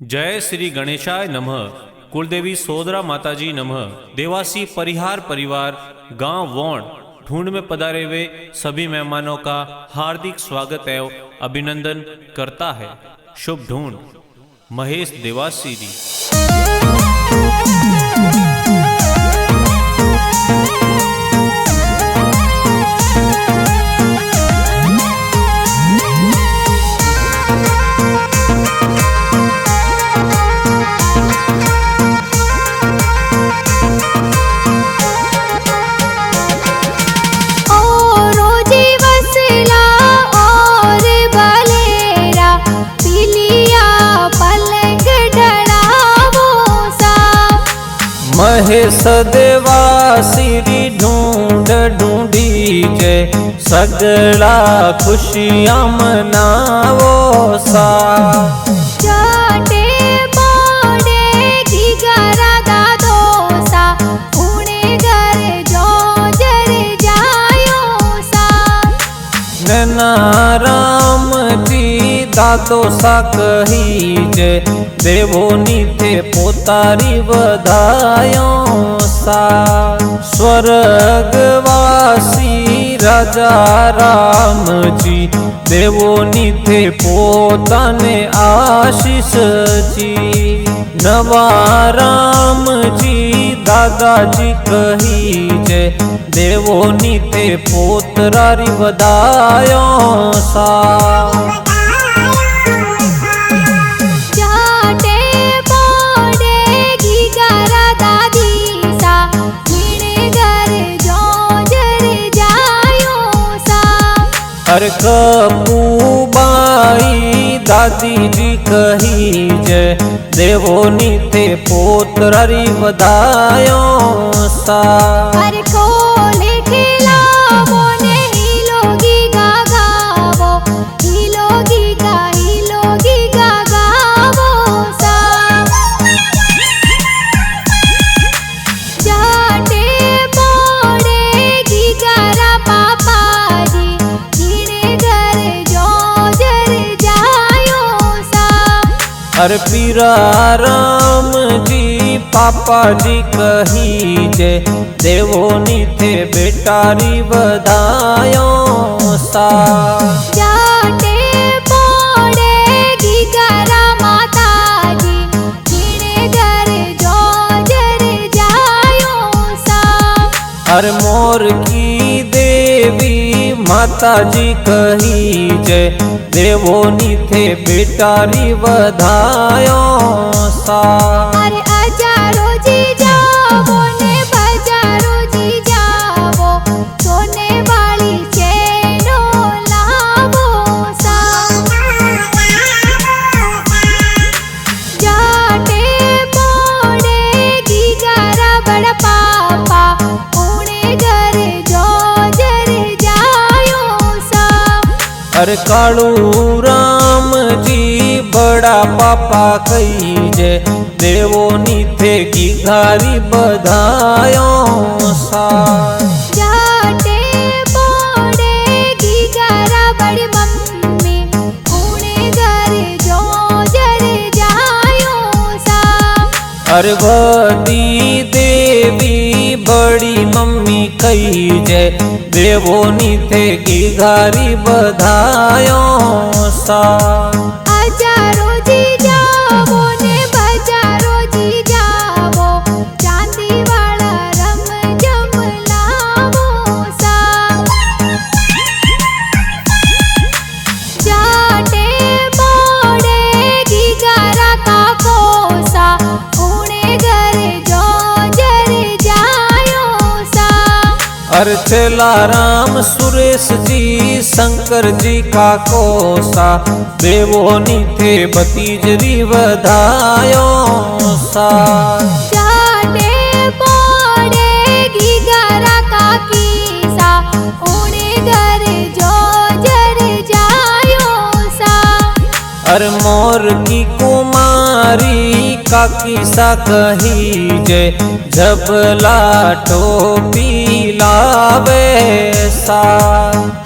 जय श्री गणेशाय नमः। कुलदेवी सोदरा माताजी नमः। देवासी परिहार परिवार गांव वोण ढूंढ में पधारे हुए सभी मेहमानों का हार्दिक स्वागत एवं अभिनंदन करता है शुभ ढूंढ महेश देवासी जी। महेश देवासी ढूंढ ढूंढी जे सगला खुशियां मनावो सा। जाटे बोड़े की गरा दादो सा पुणे घर जो जर जायो सा। नैना राम जी दादो सा कही जे देवोनी थे पोतारी बधायो सा। स्वर्गवासी राजा राम जी देवोनी थे पोताने आशीष जी। नवा राम जी दादाजी कही जे देवोनी थे पोतरारी बधायो सा। अरे कपूबाई दादी जी कही जे देवोनी थे पोतरारी बधायो सा। अरे खोले खिलावो ने हिलोगी गा गावो हिलोगी गा गावो सा। जाटे बोड़े की गरा पापा अरे पीरा राम जी पापा जी कही जे देवोनी थे बेटारी बधायो सा। जाटे बोड़े की गरा माता जी जीने घर जो जर जायो सा। अरे मोर की देवी माता जी कही जे देवोनी थे बेटारी बधायो सा। अरे अजारो जी जावो ने बजारो जी जावो सोने वाली चेनो लावो सा। जाटे बोड़े की गरा बड़ा पापा पुणे घर जो जर जायो सा। अरे कालू राम जी बड़ा पापा कही जे देवोनी थे की घारी बधायो सा। जाटे बोड़े की गरा बड़ी मम्मी पुणे घर जो जर जायो सा। अरे बड़ी देवी बड़ी मम्मी कही जे देवोनी थे की घारी बधायो सा। अजारो जी जावो ने बजारो जी जावो चांदी वाला रम जम लावो सा। जाटे बोड़े की गरा काको सा पुणे घर जो जर जायो सा। अरे चेला राम सुरेश जी शंकर जी का कोसा देवोनी थे भतीजरी बधायो सा। जाटे बोड़े की गरा काकी सा पुणे घर जो जर जायो सा। अरे मोर की कुमारी काकी सा कही जे जबला टोपी लावे सा।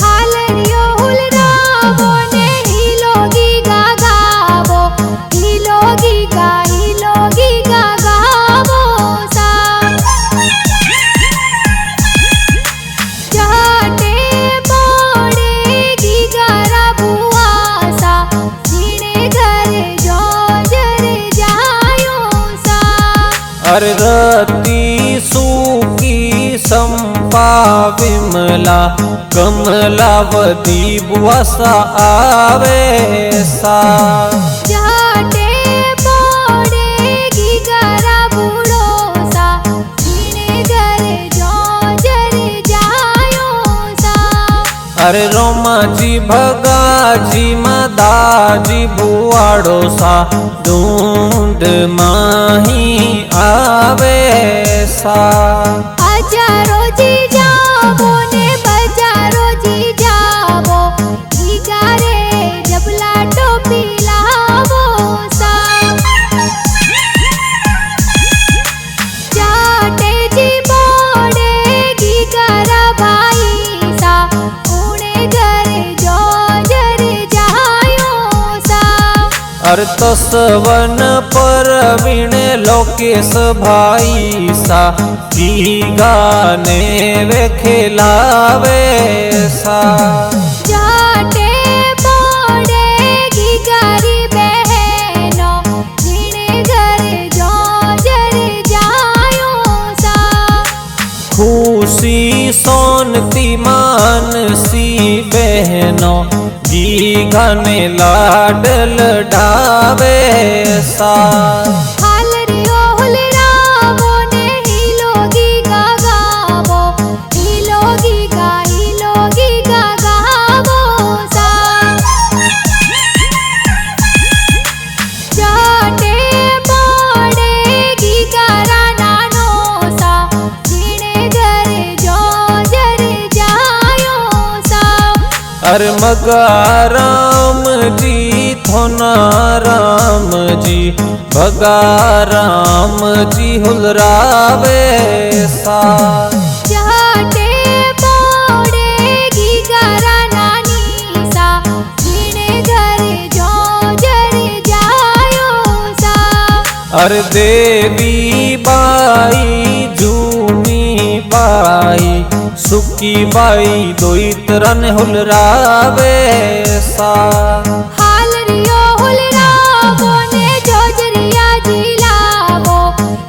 हालरियो हुलरावो ने हिलोगी गा गावो हिलोगी गाई लोगी गा गावो सा जाटे पड़ेगी गारा बुआसा जीने घर जो जर जायो सा अरे रति सूकी संपा विमला कमलावती बुआसा आवे सा जाटे पड़ेगी गारा बुड़ोसा जीने घर जो जर जायो सा अरे रोमाजी भगाजी मादाजी बुआड़ो सा ढूंढ माही आवे सा हजारो जी जावो ने बजारो जी जावो गारे जबला टोपी लावो सा जाटे जी पड़ेगी गारा भाई सा उन्हें घर जो जर जायो सा अर तसवन परवीण लोकेश भाई सा गाने वे खिलावे सा जाटे पड़ेगी गारी बहनो जीने घर जो जर जायो सा खुशी सोनती मानसी बहनो गाने लाडल डावे सा हालरियो हुलरावो ने हिलोगी गा गावो हिलोगी गा गावो सा जाटे पड़ेगी गारा नानो सा जीने घर जो जर जायो सा अरे मगा राम जी थोना राम जी भगा राम जी हुलरावे सा जाटे पड़ेगी गारा नानी सा जीने घर जो जर जायो सा अरे देवी बाई झूमी बाई सुकी बाई दोई तरन हुलरावे सा हालरियो हुलरावो ने जोजरिया जिलावो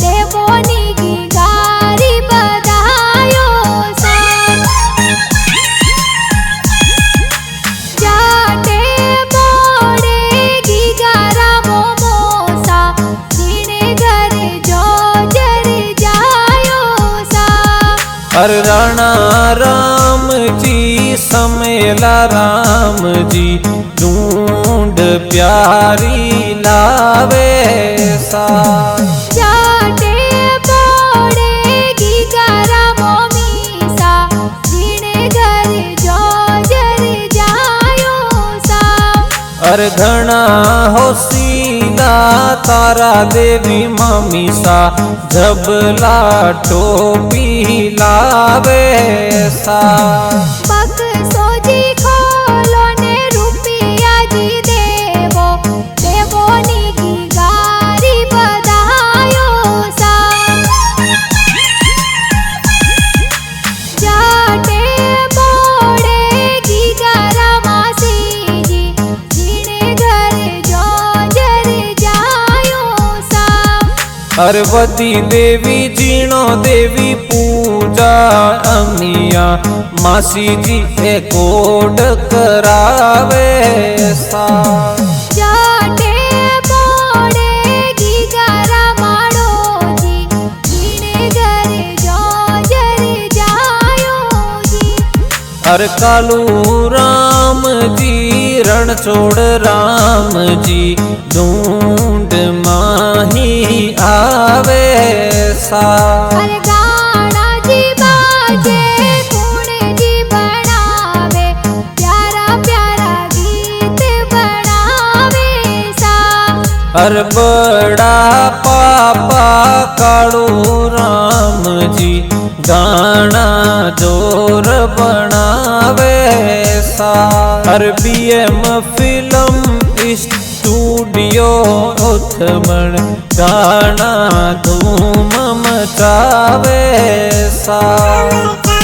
देवोनी की गारी बधायो सा जाटे पड़ेगी गारा मोमोसा जीने घर जो जर जायो सा अरे राणा राम जी समेला राम जी ढूंढ प्यारी लावे सा जाटे पड़ेगी गारा मोमी सा जीने घर जो जर जायो सा अरे घना होसीला तारा देवी मम्मी सा जबला टोपी लावे सा पग सोजी खोलो ने रुपिया जी देवो देवोनी की गारी बधायो सा जाटे पड़ेगी गारा मासी जी जीने घर जो जर जायो सा अरे वदी देवी जीणो देवी पूजा अमिया मासी जी कोड करावे सा जाटे पड़ेगी गारा माड़ो जी जीने घर जो जर जायो जी अरे कालू राम जी रणछोड़ राम जी ढूंढ माही आवे सा अरे गाना जी बाजे कुण जी बनावे प्यारा प्यारा गीत बनावे सा अरे बड़ा पापा कालू राम जी गाना जोर बनावे सा अरे BM फिल्म સ્ટુડિયો ઉથમણ ગાણા ધૂમ મચાવે સા